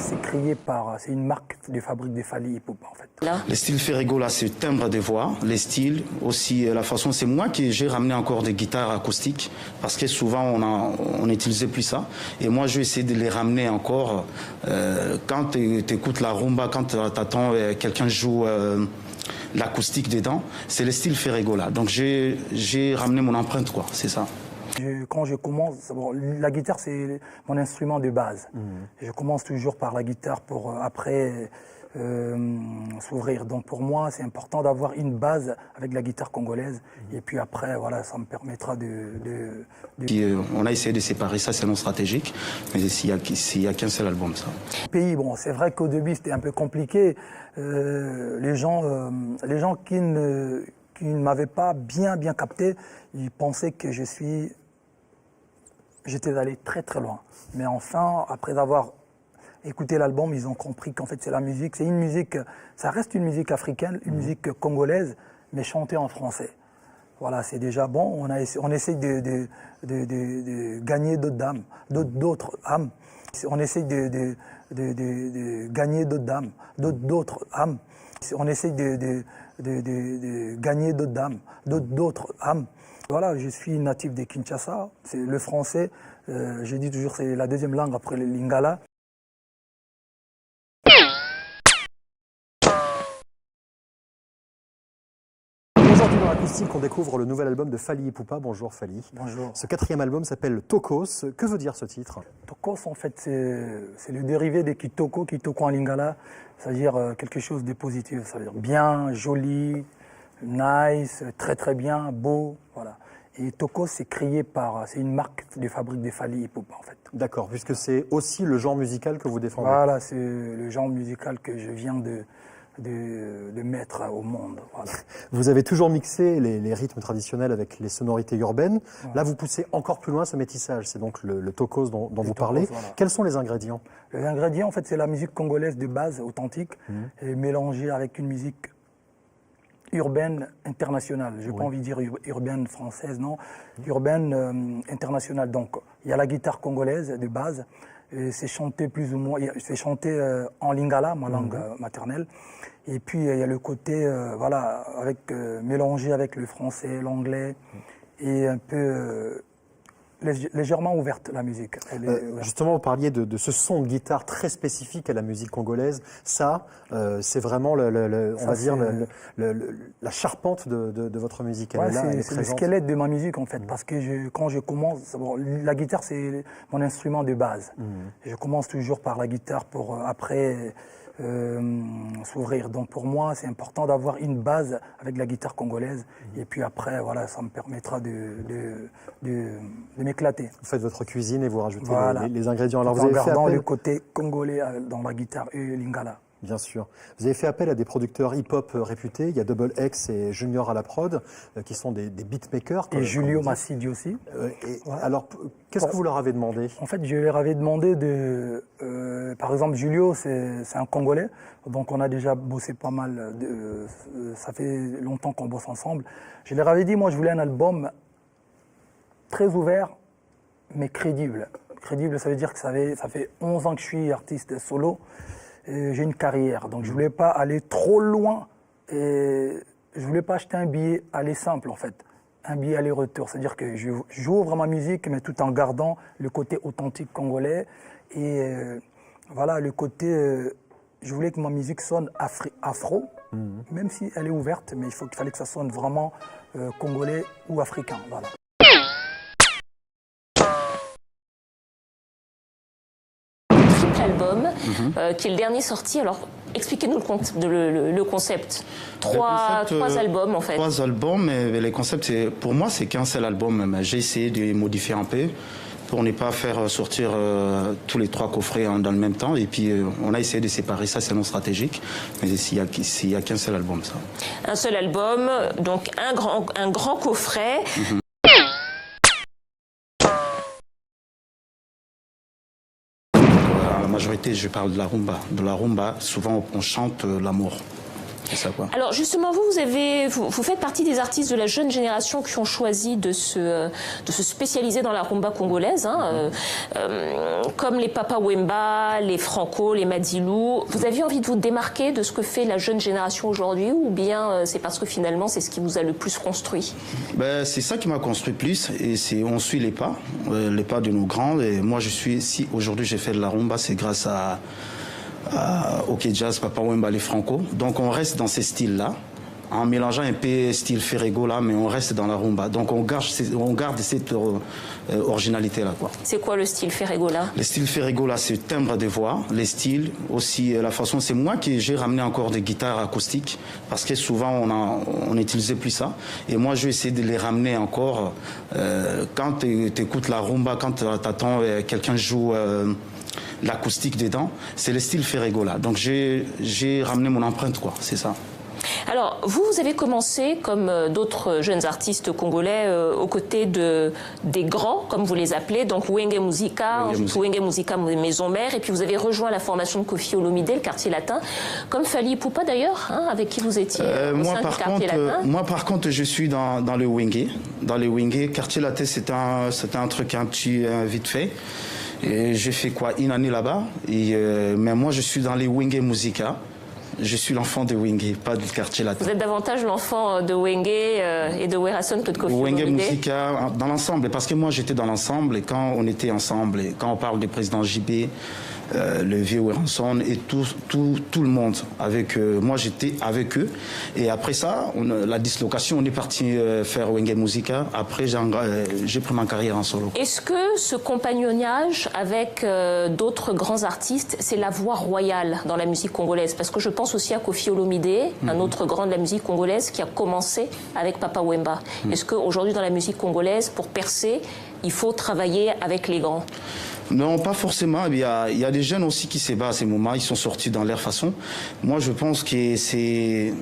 c'est une marque de fabrique de Fally Ipupa en fait. Le style Ferrego là, c'est le timbre des voix, les styles, aussi la façon. C'est moi qui j'ai ramené encore des guitares acoustiques parce que souvent on n'utilisait plus ça. Et moi je vais essayer de les ramener encore. Quand tu écoutes la rumba, quand tu attends quelqu'un joue l'acoustique dedans, c'est le style Ferrego là. Donc j'ai ramené mon empreinte quoi, c'est ça. Quand je commence, bon, la guitare c'est mon instrument de base. Je commence toujours par la guitare pour après s'ouvrir. Donc pour moi c'est important d'avoir une base avec la guitare congolaise et puis après voilà ça me permettra Puis on a essayé de séparer ça, c'est non stratégique, mais s'il y a qu'un seul album ça. Pays, bon c'est vrai qu'au début c'était un peu compliqué. Les gens qui ne m'avaient pas bien capté, ils pensaient que j'étais allé très loin. Mais enfin, après avoir écouté l'album, ils ont compris qu'en fait c'est la musique, c'est une musique, ça reste une musique africaine, une musique congolaise, mais chantée en français. Voilà, c'est déjà bon. On essaie de gagner d'autres âmes. On essaie de gagner d'autres âmes. On essaie de gagner d'autres âmes. Voilà, je suis natif de Kinshasa. C'est le français, je dis toujours, c'est la deuxième langue après le lingala. Aujourd'hui dans Acoustique, on découvre le nouvel album de Fally Ipupa. Bonjour Fally. Bonjour. Ce 4e album s'appelle Tokos. Que veut dire ce titre? Tokos, en fait, c'est le dérivé de Kitoko en lingala, c'est-à-dire quelque chose de positif, c'est-à-dire bien, joli, nice, très bien, beau, voilà. Et Tokos, c'est c'est une marque de fabrique de Fally Ipupa en fait. D'accord, puisque c'est aussi le genre musical que vous défendez. Voilà, c'est le genre musical que je viens de mettre au monde. Voilà. Vous avez toujours mixé les rythmes traditionnels avec les sonorités urbaines. Ouais. Là, vous poussez encore plus loin ce métissage. C'est donc le Tokos dont vous parlez. Voilà. Quels sont les ingrédients? Les ingrédients, en fait, c'est la musique congolaise de base, authentique, et mélangée avec une musique urbaine internationale. Je n'ai pas envie de dire urbaine française, non. Urbaine internationale. Donc, il y a la guitare congolaise de base. C'est chanté plus ou moins, c'est chanté en lingala, ma langue maternelle. Et puis il y a le côté, voilà, mélangé avec le français, l'anglais, et un peu légèrement ouverte la musique. Justement, vous parliez de ce son de guitare très spécifique à la musique congolaise. Ça, c'est vraiment la charpente de votre musique. Ouais, c'est le squelette de ma musique en fait, parce que quand je commence, bon, la guitare c'est mon instrument de base. Je commence toujours par la guitare pour après s'ouvrir. Donc pour moi, c'est important d'avoir une base avec la guitare congolaise. Et puis après, voilà, ça me permettra de m'éclater. Vous faites votre cuisine et vous rajoutez voilà. les ingrédients. Alors, en gardant le côté congolais dans la guitare et lingala. Bien sûr. Vous avez fait appel à des producteurs hip-hop réputés. Il y a Double X et Junior à la prod, qui sont des beatmakers. Et Julio Massidi aussi. Alors, qu'est-ce que vous leur avez demandé? En fait, je leur avais demandé par exemple, Julio, c'est un Congolais. Donc, on a déjà bossé pas mal. Ça fait longtemps qu'on bosse ensemble. Je leur avais dit, moi, je voulais un album très ouvert, mais crédible. Crédible, ça veut dire que ça fait 11 ans que je suis artiste solo. J'ai une carrière, donc je voulais pas aller trop loin et je voulais pas acheter un billet aller simple en fait, un billet aller-retour, c'est-à-dire que j'ouvre ma musique mais tout en gardant le côté authentique congolais et voilà le côté, je voulais que ma musique sonne afro, même si elle est ouverte, mais il fallait que ça sonne vraiment congolais ou africain, voilà. Album, qui est le dernier sorti. Alors, expliquez-nous le concept. Trois albums, en fait. 3 albums, mais les concepts, pour moi, c'est qu'un seul album. J'ai essayé de modifier un peu pour ne pas faire sortir tous les 3 coffrets dans le même temps. Et puis, on a essayé de séparer ça, c'est non stratégique. Mais s'il y a qu'un seul album, ça. Un seul album, donc un grand coffret. La majorité, je parle de la rumba. De la rumba, souvent, on chante l'amour. C'est ça, quoi. Alors justement, vous faites partie des artistes de la jeune génération qui ont choisi de se spécialiser dans la rumba congolaise, hein, comme les Papa Wemba, les Franco, les Madilou. Vous aviez envie de vous démarquer de ce que fait la jeune génération aujourd'hui, ou bien c'est parce que finalement c'est ce qui vous a le plus construit? C'est ça qui m'a construit plus, et on suit les pas de nos grands. Et moi, si aujourd'hui j'ai fait de la rumba, c'est grâce à OK Jazz, Papa Wemba, les Franco. Donc on reste dans ces styles-là, en mélangeant un peu style Ferrego là, mais on reste dans la rumba. Donc on garde cette originalité-là, quoi. C'est quoi le style Ferrego là? Le style Ferrego là, c'est le timbre de voix, les styles, aussi la façon. C'est moi qui j'ai ramené encore des guitares acoustiques, parce que souvent on n'utilisait plus ça. Et moi je vais essayer de les ramener encore. Quand tu écoutes la rumba, quand tu attends quelqu'un joue l'acoustique dedans, c'est le style Ferrego là. Donc j'ai ramené mon empreinte, quoi, c'est ça. Alors, vous avez commencé, comme d'autres jeunes artistes congolais, aux côtés des grands, comme vous les appelez, donc Wenge Musica, Wenge Musica Maison Mère, et puis vous avez rejoint la formation de Koffi Olomide, le Quartier Latin, comme Fally Ipupa d'ailleurs, hein, avec qui vous étiez au sein du Quartier Latin. Moi, par contre, je suis dans le Wenge. Dans le Wenge, Quartier Latin, c'était un truc un petit vite fait. Et j'ai fait quoi, une année là-bas. Mais moi, je suis dans les Wenge Musica. Je suis l'enfant de Wenge, pas du Quartier Latin. Vous êtes davantage l'enfant de Wenge et de Werason que de Koffi Olomide. Wenge Musica, dans l'ensemble, parce que moi j'étais dans l'ensemble, et quand on était ensemble, et quand on parle du président JB, le vieux Werason et tout le monde, moi j'étais avec eux. Et après ça, la dislocation, on est parti faire Wenge Musica. Après, j'ai pris ma carrière en solo. Est-ce que ce compagnonnage avec d'autres grands artistes, c'est la voie royale dans la musique congolaise? Parce que je pense aussi à Koffi Olomide, un autre grand de la musique congolaise qui a commencé avec Papa Wemba. Est-ce qu'aujourd'hui dans la musique congolaise, pour percer, il faut travailler avec les grands? Non, pas forcément. Il y a des jeunes aussi qui se battent à ces moments. Ils sont sortis dans leur façon. Moi, je pense que c'est...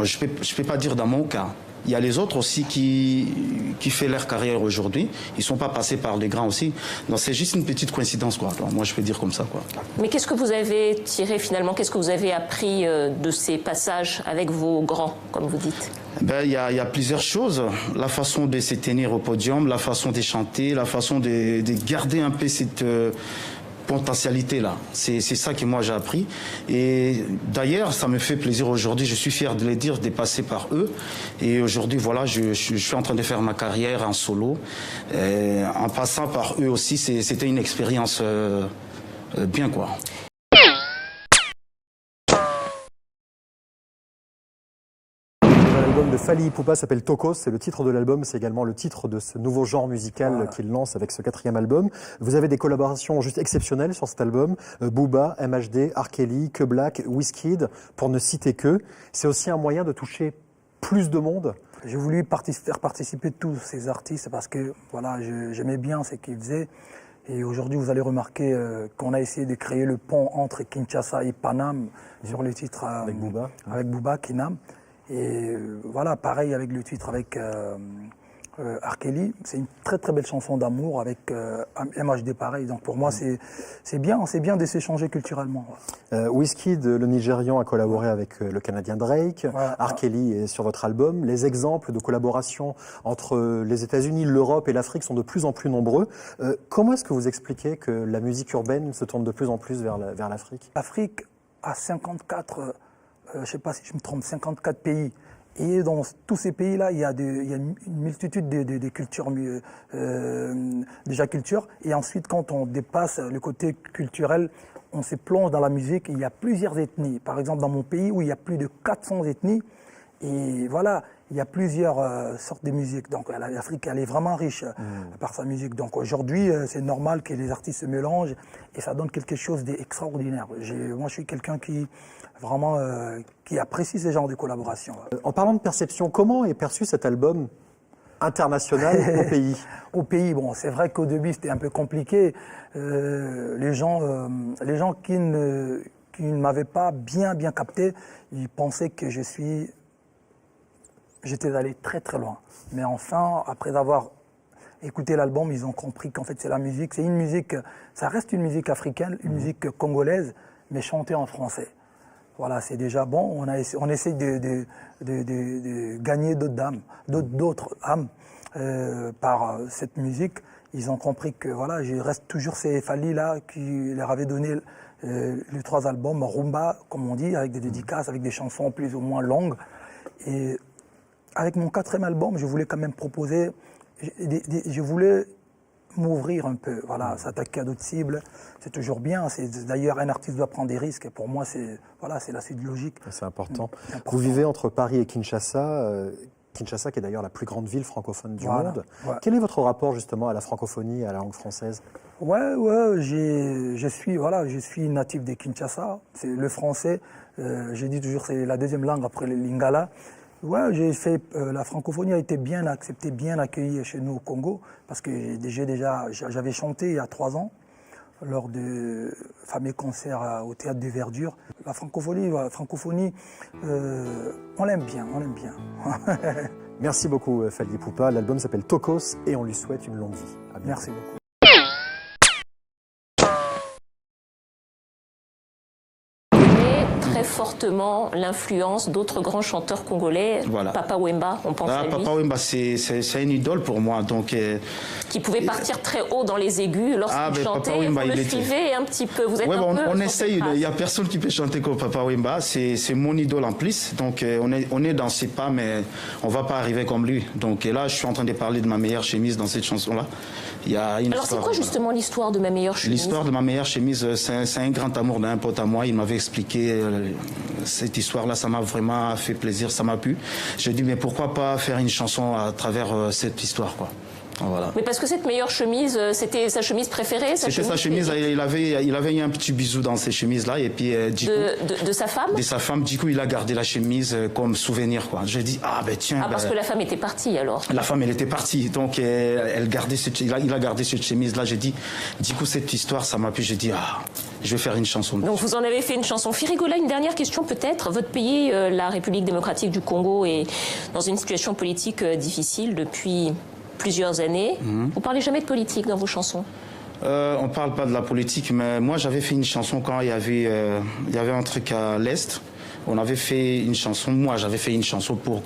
Je peux pas dire dans mon cas. Il y a les autres aussi qui font leur carrière aujourd'hui. Ils ne sont pas passés par les grands aussi. Donc c'est juste une petite coïncidence, quoi. Alors, moi, je peux dire comme ça, quoi. Mais qu'est-ce que vous avez tiré finalement? Qu'est-ce que vous avez appris de ces passages avec vos grands, comme vous dites? Il y a plusieurs choses. La façon de se tenir au podium, la façon de chanter, la façon de garder un peu cette potentialité là. C'est ça que moi j'ai appris. Et d'ailleurs, ça me fait plaisir aujourd'hui. Je suis fier de les dire, de passer par eux. Et aujourd'hui, voilà, je suis en train de faire ma carrière en solo. En passant par eux aussi, c'était une expérience bien, quoi. L'album de Fally Ipupa s'appelle Tokos, c'est le titre de l'album, c'est également le titre de ce nouveau genre musical qu'il lance avec ce 4e album. Vous avez des collaborations juste exceptionnelles sur cet album, Booba, MHD, R. Kelly, Que Black, Wizkid, pour ne citer que. C'est aussi un moyen de toucher plus de monde. J'ai voulu faire participer tous ces artistes parce que voilà, j'aimais bien ce qu'ils faisaient. Et aujourd'hui, vous allez remarquer qu'on a essayé de créer le pont entre Kinshasa et Paname sur le titre avec Booba, Kinam. Et voilà, pareil avec le titre avec R. Kelly. C'est une très très belle chanson d'amour avec MHD pareil. Donc pour moi, c'est bien de s'échanger culturellement. Wizkid, le Nigérian, a collaboré avec le Canadien Drake. R. Kelly est sur votre album. Les exemples de collaboration entre les États-Unis, l'Europe et l'Afrique sont de plus en plus nombreux. Comment est-ce que vous expliquez que la musique urbaine se tourne de plus en plus vers l'Afrique? L'Afrique a 54... je ne sais pas si je me trompe, 54 pays. Et dans tous ces pays-là, il y a une multitude de cultures, déjà culture. Et ensuite, quand on dépasse le côté culturel, on se plonge dans la musique. Il y a plusieurs ethnies. Par exemple, dans mon pays, où il y a plus de 400 ethnies, et voilà, il y a plusieurs sortes de musique. Donc l'Afrique, elle est vraiment riche par sa musique. Donc aujourd'hui, c'est normal que les artistes se mélangent et ça donne quelque chose d'extraordinaire. Moi, je suis quelqu'un qui vraiment qui apprécie ce genre de collaboration. En parlant de perception, comment est perçu cet album international au pays? Au pays, bon, c'est vrai qu'au début, c'était un peu compliqué. Les gens qui ne m'avaient pas bien capté, ils pensaient que j'étais allé très très loin. Mais enfin, après avoir écouté l'album, ils ont compris qu'en fait c'est la musique. C'est une musique, ça reste une musique africaine, une musique congolaise, mais chantée en français. voilà, c'est déjà bon. On essaie de gagner d'autres âmes par cette musique. Ils ont compris que voilà, je reste toujours ces Fally là qui leur avaient donné les 3 albums rumba, comme on dit, avec des dédicaces, avec des chansons plus ou moins longues. Et avec mon 4e album, je voulais quand même proposer, je voulais m'ouvrir un peu, voilà, s'attaquer à d'autres cibles, c'est toujours bien. D'ailleurs, un artiste doit prendre des risques. Et pour moi, c'est la suite logique. C'est important. Vous vivez entre Paris et Kinshasa. Kinshasa, qui est d'ailleurs la plus grande ville francophone du monde. Ouais. Quel est votre rapport justement à la francophonie et à la langue française? Ouais, je suis natif de Kinshasa. C'est le français. J'ai dit toujours, c'est la 2e langue après le lingala. Ouais, la francophonie a été bien acceptée, bien accueillie chez nous au Congo, parce que j'avais chanté il y a 3 ans lors de fameux concerts au Théâtre de Verdure. La francophonie, on l'aime bien, Merci beaucoup Fally Ipupa. L'album s'appelle Tokos et on lui souhaite une longue vie. Merci beaucoup. Très fortement l'influence d'autres grands chanteurs congolais. Voilà. Papa Wemba, on pense à lui. Papa Wemba, c'est une idole pour moi. Donc, qui pouvait partir très haut dans les aigus lorsqu'il chantait. Wemba, vous le suivez un petit peu. Vous êtes on essaye. Il n'y a personne qui peut chanter comme Papa Wemba. C'est mon idole en plus. Donc on est dans ses pas, mais on ne va pas arriver comme lui. Donc là, je suis en train de parler de Ma meilleure chemise dans cette chanson-là. Alors c'est quoi justement l'histoire de Ma meilleure chemise? L'histoire de Ma meilleure chemise, c'est un grand amour d'un pote à moi. Il m'avait expliqué cette histoire-là, ça m'a vraiment fait plaisir, ça m'a plu. J'ai dit mais pourquoi pas faire une chanson à travers cette histoire, quoi. Voilà. Mais parce que cette meilleure chemise, c'était sa chemise préférée? C'était sa chemise, il avait un petit bisou dans ces chemises-là. Et puis, de sa femme? De sa femme, du coup, il a gardé la chemise comme souvenir, quoi. J'ai dit, tiens. Parce que la femme était partie, alors? La femme, elle était partie. Donc, il a gardé cette chemise-là. J'ai dit, du coup, cette histoire, ça m'a plu. J'ai dit, je vais faire une chanson. Donc, vous en avez fait une chanson. Firigola, une dernière question, peut-être. Votre pays, la République démocratique du Congo, est dans une situation politique difficile depuis plusieurs années. Vous parlez jamais de politique dans vos chansons? On parle pas de la politique, mais moi j'avais fait une chanson quand il y avait un truc à l'Est. On avait fait une chanson, moi j'avais fait une chanson pour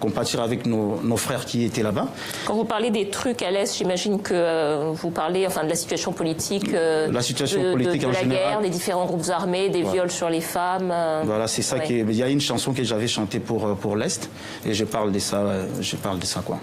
compatir avec nos frères qui étaient là-bas. Quand vous parlez des trucs à l'Est, j'imagine que vous parlez de la situation politique, la situation politique de en la général. Guerre, des différents groupes armés, des viols sur les femmes. Voilà, c'est ça. Il y a une chanson que j'avais chantée pour l'Est et je parle de ça quoi.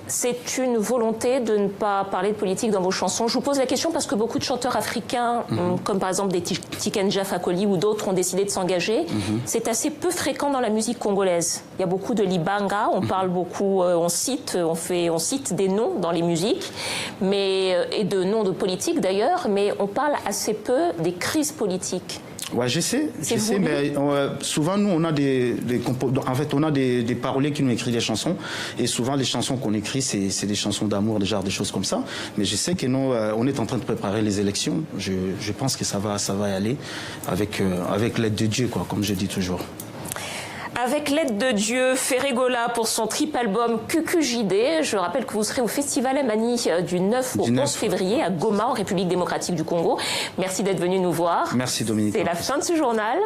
C'est une volonté de ne pas parler de politique dans vos chansons. Je vous pose la question parce que beaucoup de chanteurs africains, comme par exemple des Tikenja Fakoli ou d'autres, ont décidé de s'engager. C'est assez peu fréquent dans la musique congolaise. Il y a beaucoup de libanga, on parle beaucoup, on cite des noms dans les musiques, et de noms de politique d'ailleurs, mais on parle assez peu des crises politiques. Ouais, je sais, mais souvent nous on a des paroliers qui nous écrivent des chansons et souvent les chansons qu'on écrit c'est des chansons d'amour, des choses comme ça. Mais je sais que nous on est en train de préparer les élections. Je pense que ça va y aller avec l'aide de Dieu, quoi, comme je dis toujours. Avec l'aide de Dieu, Firigola pour son triple album QQJD. Je rappelle que vous serez au Festival Amani du 9 au 11 février à Goma, en République démocratique du Congo. Merci d'être venu nous voir. Merci Dominique. C'est la fin de ce journal.